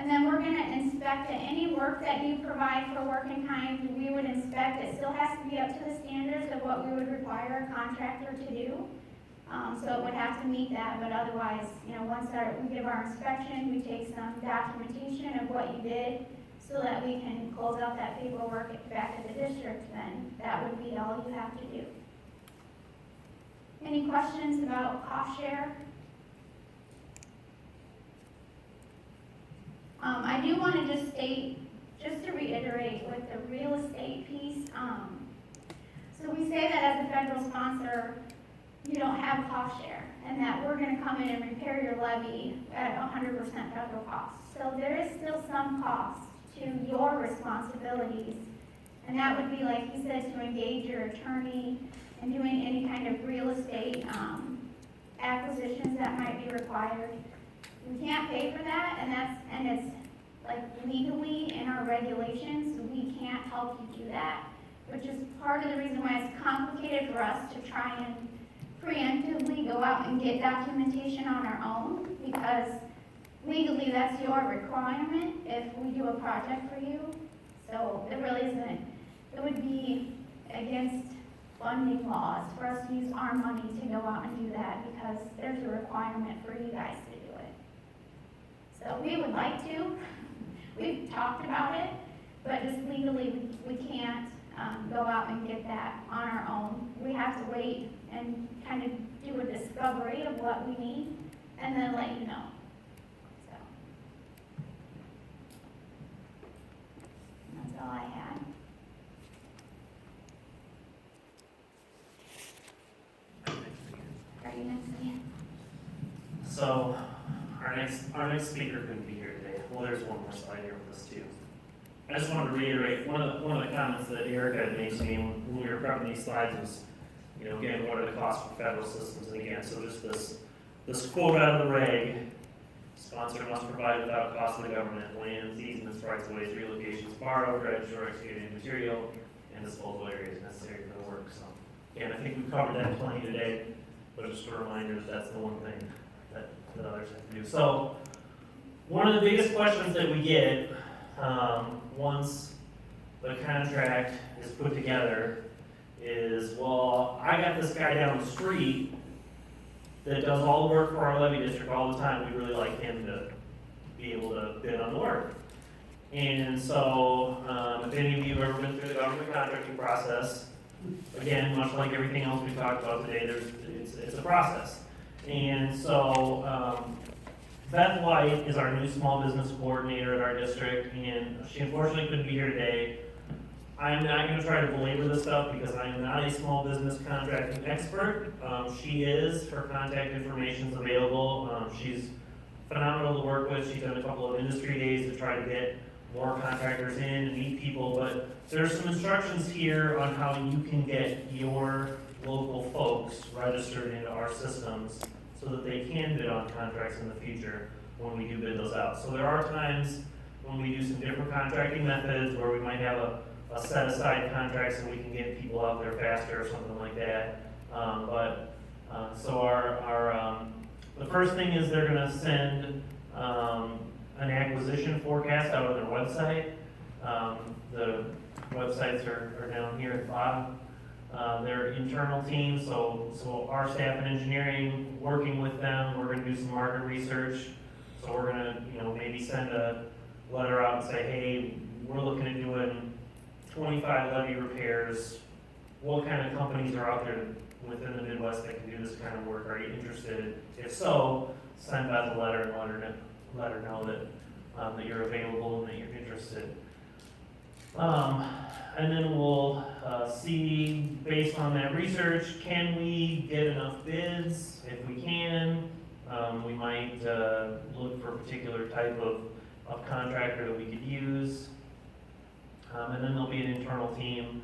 And then we're gonna inspect it. Any work that you provide for work in kind, we would inspect. It still has to be up to the standards of what we would require a contractor to do. So it would have to meet that, but otherwise, once we give our inspection, we take some documentation of what you did so that we can close out that paperwork back at the district, then that would be all you have to do. Any questions about cost share? I do want to just state, just to reiterate with the real estate piece, so we say that as a federal sponsor, you don't have cost share, and that we're going to come in and repair your levy at 100% federal cost. So there is still some cost to your responsibilities, and that would be, like he said, to engage your attorney and doing any kind of real estate acquisitions that might be required. We can't pay for that, and it's like legally in our regulations, we can't help you do that, which is part of the reason why it's complicated for us to try and preemptively go out and get documentation on our own, because legally that's your requirement if we do a project for you. So it really isn't, it would be against funding laws for us to use our money to go out and do that, because there's a requirement for you guys to do it. So we would like to, we've talked about it, but just legally we can't go out and get that on our own. We have to wait and kind of do a discovery of what we need and then let you know. So that's all I had. Are you next again? So our next speaker couldn't be here today. Well, there's one more slide here with us too. I just wanted to reiterate one of the comments that Erica had made to me when we were prepping these slides was, again, what are the costs for federal systems? And again, so just this quote out of the reg: sponsor must provide without cost to the government lands, easements, rights of ways, relocations, borrowed, dredged, or excavated material, and disposal areas necessary for the work. So again, I think we've covered that plenty today, but just a reminder that that's the one thing that others have to do. So one of the biggest questions that we get once the contract is put together is, well, I got this guy down the street that does all the work for our levy district all the time. We'd really like him to be able to bid on the work. And so, if any of you have ever been through the government contracting process, again, much like everything else we talked about today, it's a process. And so, Beth White is our new small business coordinator at our district, and she unfortunately couldn't be here today. I'm not going to try to belabor this stuff because I am not a small business contracting expert. She is. Her contact information is available. She's phenomenal to work with. She's done a couple of industry days to try to get more contractors in and meet people, but there's some instructions here on how you can get your local folks registered into our systems so that they can bid on contracts in the future when we do bid those out. So there are times when we do some different contracting methods where we might have a set aside contract so we can get people out there faster or something like that. So the first thing is they're going to send an acquisition forecast out of their website. The websites are down here at the bottom. Their internal team, so our staff and engineering, working with them, we're going to do some market research. So we're going to, maybe send a letter out and say, hey, we're looking at doing 25 levee repairs. What kind of companies are out there within the Midwest that can do this kind of work? Are you interested? If so, send Beth a letter and let her know that you're available and that you're interested. And then we'll see, based on that research, can we get enough bids? If we can, we might look for a particular type of contractor that we could use. And then there'll be an internal team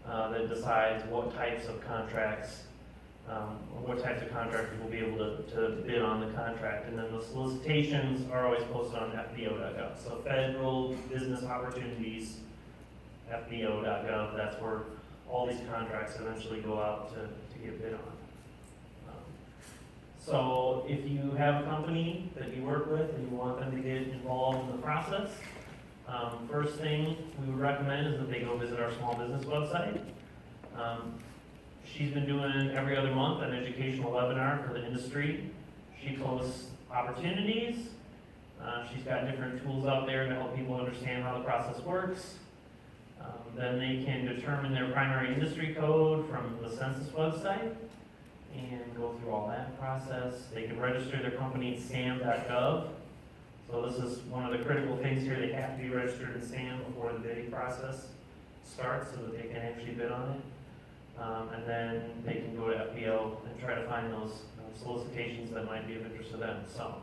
that decides what types of contracts, what types of contractors will be able to bid on the contract. And then the solicitations are always posted on FBO.gov. So Federal Business Opportunities, FBO.gov, that's where all these contracts eventually go out to get bid on. So if you have a company that you work with and you want them to get involved in the process, first thing we would recommend is that they go visit our small business website. She's been doing every other month an educational webinar for the industry. She posts opportunities. She's got different tools out there to help people understand how the process works. Then they can determine their primary industry code from the census website and go through all that process. They can register their company at SAM.gov. So this is one of the critical things here. They have to be registered in SAM before the bidding process starts so that they can actually bid on it. And then they can go to FBO and try to find those solicitations that might be of interest to them. So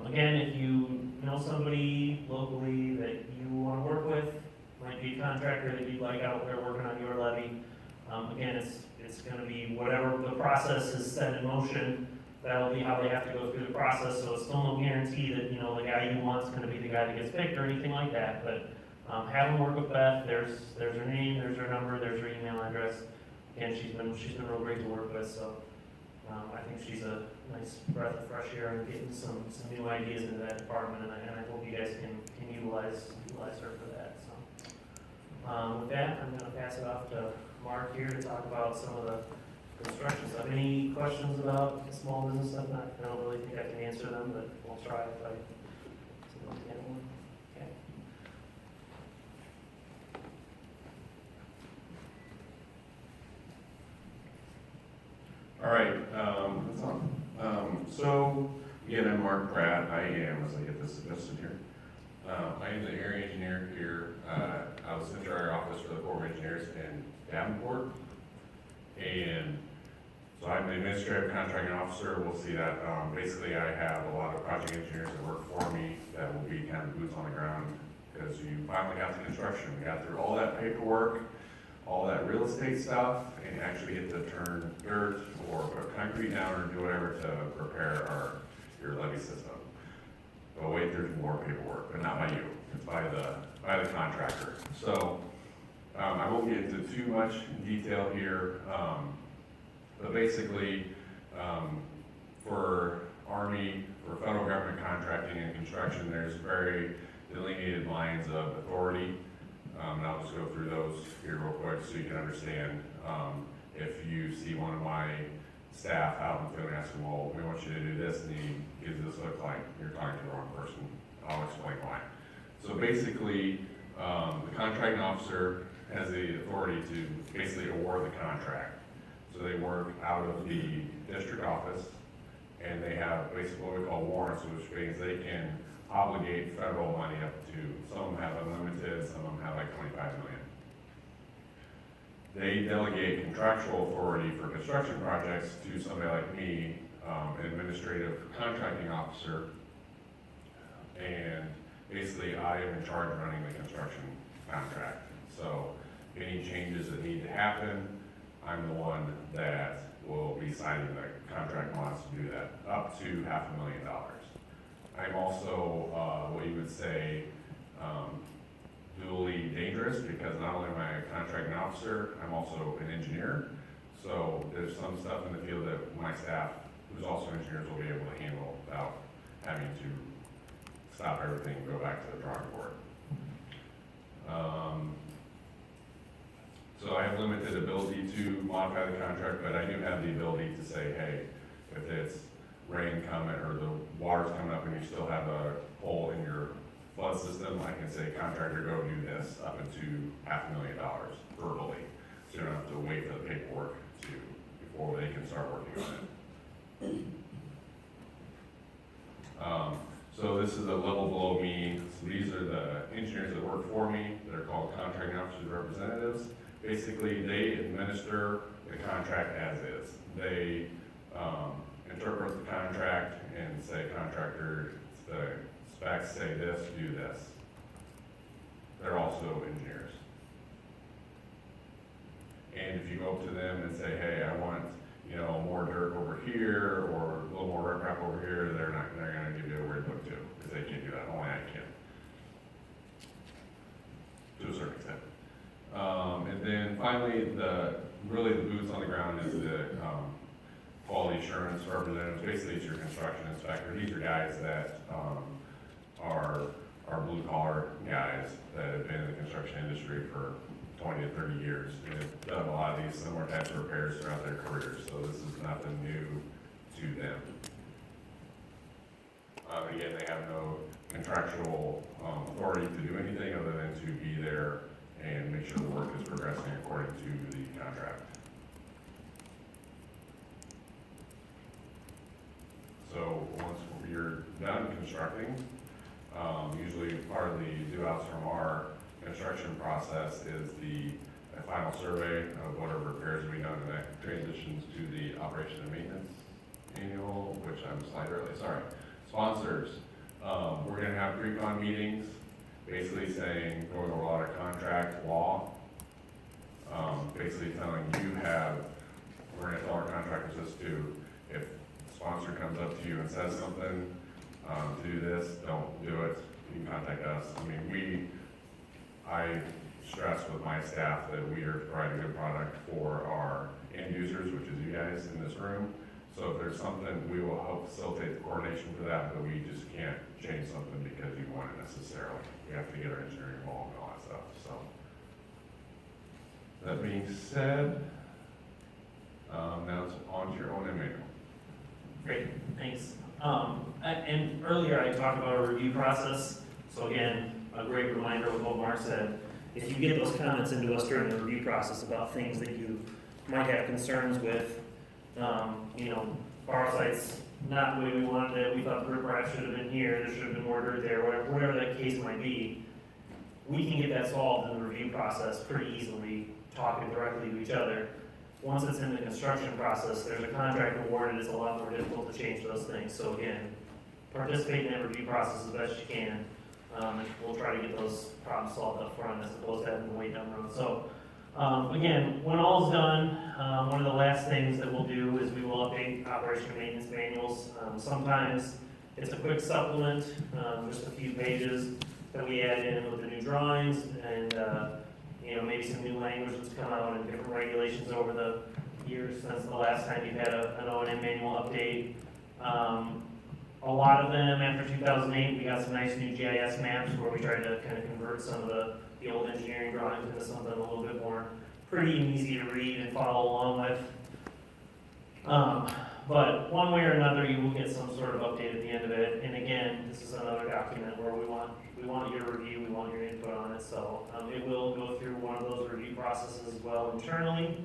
again, if you know somebody locally that you want to work with, might be a contractor that you'd like out there working on your levy, again, it's going to be whatever the process is set in motion. That'll be how they have to go through the process. So it's still no guarantee that the guy you want is going to be the guy that gets picked or anything like that. But have them work with Beth. There's her name, there's her number, there's her email address. Again, she's been real great to work with. So I think she's a nice breath of fresh air and getting some new ideas into that department. And I hope you guys can utilize her for that. So with that, I'm going to pass it off to Mark here to talk about some of the construction stuff. Any questions about the small business stuff? I don't really think I can answer them, but we'll try if I get one. Okay. All right, that's on. So, again, I'm Mark Pratt. I am, as I get this adjusted here. I am the area engineer here. I was in our office for the Corps of Engineers in Davenport. And so I'm the administrative contracting officer. We'll see that. Basically, I have a lot of project engineers that work for me that will be kind of boots on the ground because you finally got to construction. We got through all that paperwork, all that real estate stuff, and you actually get to turn dirt or put concrete down or do whatever to prepare your levy system. But wait, there's more paperwork, but not by you. It's by the contractor. So I won't get into too much detail here, but basically for Army, for federal government contracting and construction, there's very delineated lines of authority. And I'll just go through those here real quick so you can understand. If you see one of my staff out in the field and ask them, well, we want you to do this, and he gives this look like you're talking to the wrong person, I'll explain why. So basically, the contracting officer has the authority to basically award the contract. So they work out of the district office, and they have basically what we call warrants, which means they can obligate federal money up to, some of them have unlimited, some of them have like 25 million. They delegate contractual authority for construction projects to somebody like me, an administrative contracting officer, and basically I am in charge of running the construction contract. So any changes that need to happen, I'm the one that will be signing the contract wants to do that, up to $500,000. I'm also, what you would say, dually dangerous because not only am I a contracting officer, I'm also an engineer. So there's some stuff in the field that my staff, who's also engineers, will be able to handle without having to stop everything and go back to the drawing board. So I have limited ability to modify the contract, but I do have the ability to say, hey, if it's rain coming or the water's coming up and you still have a hole in your flood system, I can say, contractor, go do this up into $500,000 verbally. So you don't have to wait for the paperwork before they can start working on it. So this is a level below me. So these are the engineers that work for me. They're called contracting officers representatives. Basically, they administer the contract as is. They interpret the contract and say, contractor, the specs say this, do this. They're also engineers. And if you go up to them and say, hey, I want, more dirt over here or a little more riprap over here, they're going to give you a weird look too, because they can't do that. Only I can, to a certain extent. And then finally, the boots on the ground is the quality assurance representatives, basically it's your construction inspector. These are guys that, are blue collar guys that have been in the construction industry for 20 to 30 years and have done a lot of these similar types of repairs throughout their careers, so this is nothing new to them. Again, they have no contractual authority to do anything other than to be there and make sure the work is progressing according to the contract. So once you're done constructing, usually part of the do-outs from our construction process is the final survey of whatever repairs we done, and that transitions to the operation and maintenance manual, which I'm slide early, sorry. Sponsors, we're gonna have pre-con meetings, basically saying, going over a lot of contract law, basically telling you we're gonna tell our contractors this too, if a sponsor comes up to you and says something, to do this, don't do it, you can contact us. I mean, I stress with my staff that we are providing a good product for our end users, which is you guys in this room. So if there's something, we will help facilitate the coordination for that, but we just can't change something because you want it necessarily. We have to get our engineering involved and all that stuff, so. That being said, now it's on to your O&M manual. Great, thanks. And earlier I talked about a review process, so again, a great reminder of what Mark said. If you get those comments into us during the review process about things that you might have concerns with, our site's not the way we wanted it, we thought the riprap should have been here, there should have been more dirt there, whatever that case might be, we can get that solved in the review process pretty easily, talking directly to each other. Once it's in the construction process, there's a contract awarded, it's a lot more difficult to change those things. So again, participate in that review process as best you can, and we'll try to get those problems solved up front as opposed to having to wait down the road. So again, when all's done, one of the last things that we'll do is we will update operation and maintenance manuals. Sometimes it's a quick supplement, just a few pages that we add in with the new drawings and maybe some new language that's come out and different regulations over the years since the last time you've had an O&M manual update. A lot of them after 2008, we got some nice new GIS maps where we tried to kind of convert some of the old engineering drawings into something a little bit more pretty and easy to read and follow along with. But one way or another, you will get some sort of update at the end of it. And again, this is another document where we want your review, we want your input on it. So it will go through one of those review processes as well internally,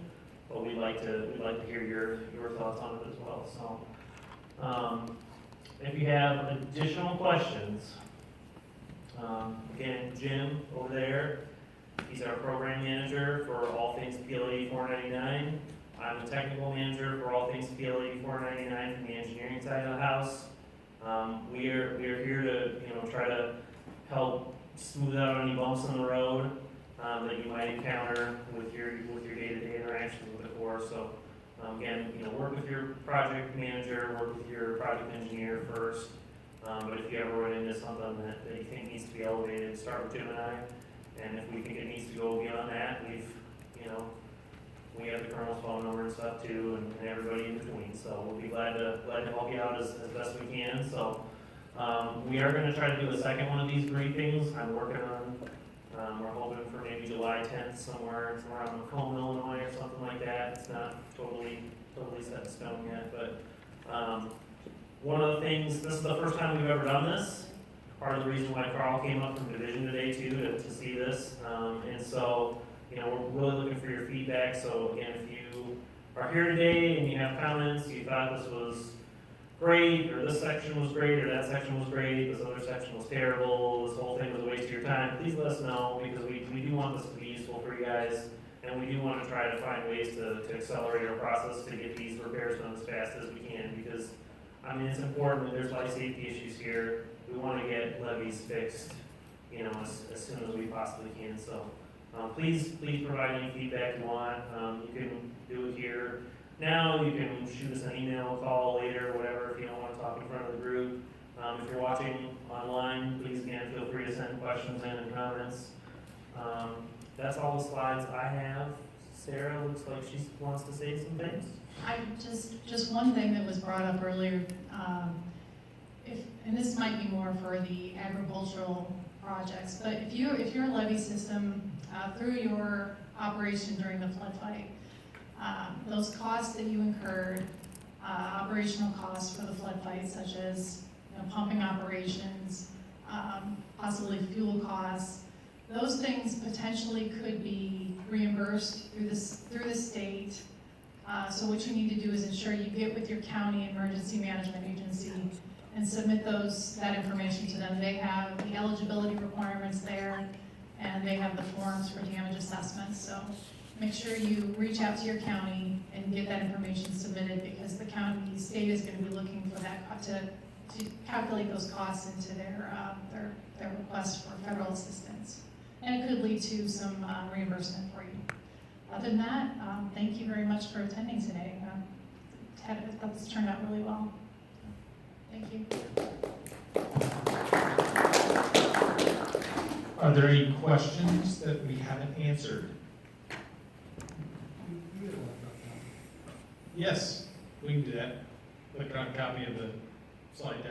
but we'd like to hear your thoughts on it as well. So if you have additional questions, again, Jim over there, he's our program manager for all things PL 8499. I'm the technical manager for all things PL 8499 from the engineering side of the house. We are here to try to help smooth out any bumps in the road that you might encounter with your day-to-day interactions with the Corps. So again, work with your project manager, work with your project engineer first. But if you ever run into something that you think needs to be elevated, start with Jim and I. And if we think it needs to go beyond that, we have the colonel's phone number and stuff too, and everybody in between. So we'll be glad to help you out as best we can. So we are going to try to do a second one of these briefings. I'm working on. We're hoping for maybe July 10th somewhere around Macomb, Illinois, or something like that. It's not totally set in stone yet, but one of the things. This is the first time we've ever done this. Part of the reason why Carl came up from division today too to see this, and so. We're really looking for your feedback, so again, if you are here today and you have comments, you thought this was great, or this section was great, or that section was great, this other section was terrible, this whole thing was a waste of your time, please let us know, because we do want this to be useful for you guys, and we do want to try to find ways to accelerate our process to get these repairs done as fast as we can, because, it's important that there's life safety issues here, we want to get levees fixed, as soon as we possibly can, so. Please provide any feedback you want. You can do it here now. You can shoot us an email, call later, whatever, if you don't want to talk in front of the group. If you're watching online, please again feel free to send questions in and comments. That's all the slides I have. Sarah looks like she wants to say some things. Just one thing that was brought up earlier, and this might be more for the agricultural projects, but if your levee system, through your operation during the flood fight, those costs that you incurred, operational costs for the flood fight, such as, pumping operations, possibly fuel costs, those things potentially could be reimbursed through the state. So what you need to do is ensure you get with your county emergency management agency and submit that information to them. They have the eligibility requirements there, and they have the forms for damage assessments. So make sure you reach out to your county and get that information submitted, because the state is going to be looking for that to calculate those costs into their request for federal assistance. And it could lead to some reimbursement for you. Other than that, thank you very much for attending today. I thought this turned out really well. Thank you. Are there any questions that we haven't answered? Yes, we can do that. Look on a copy of the slide deck.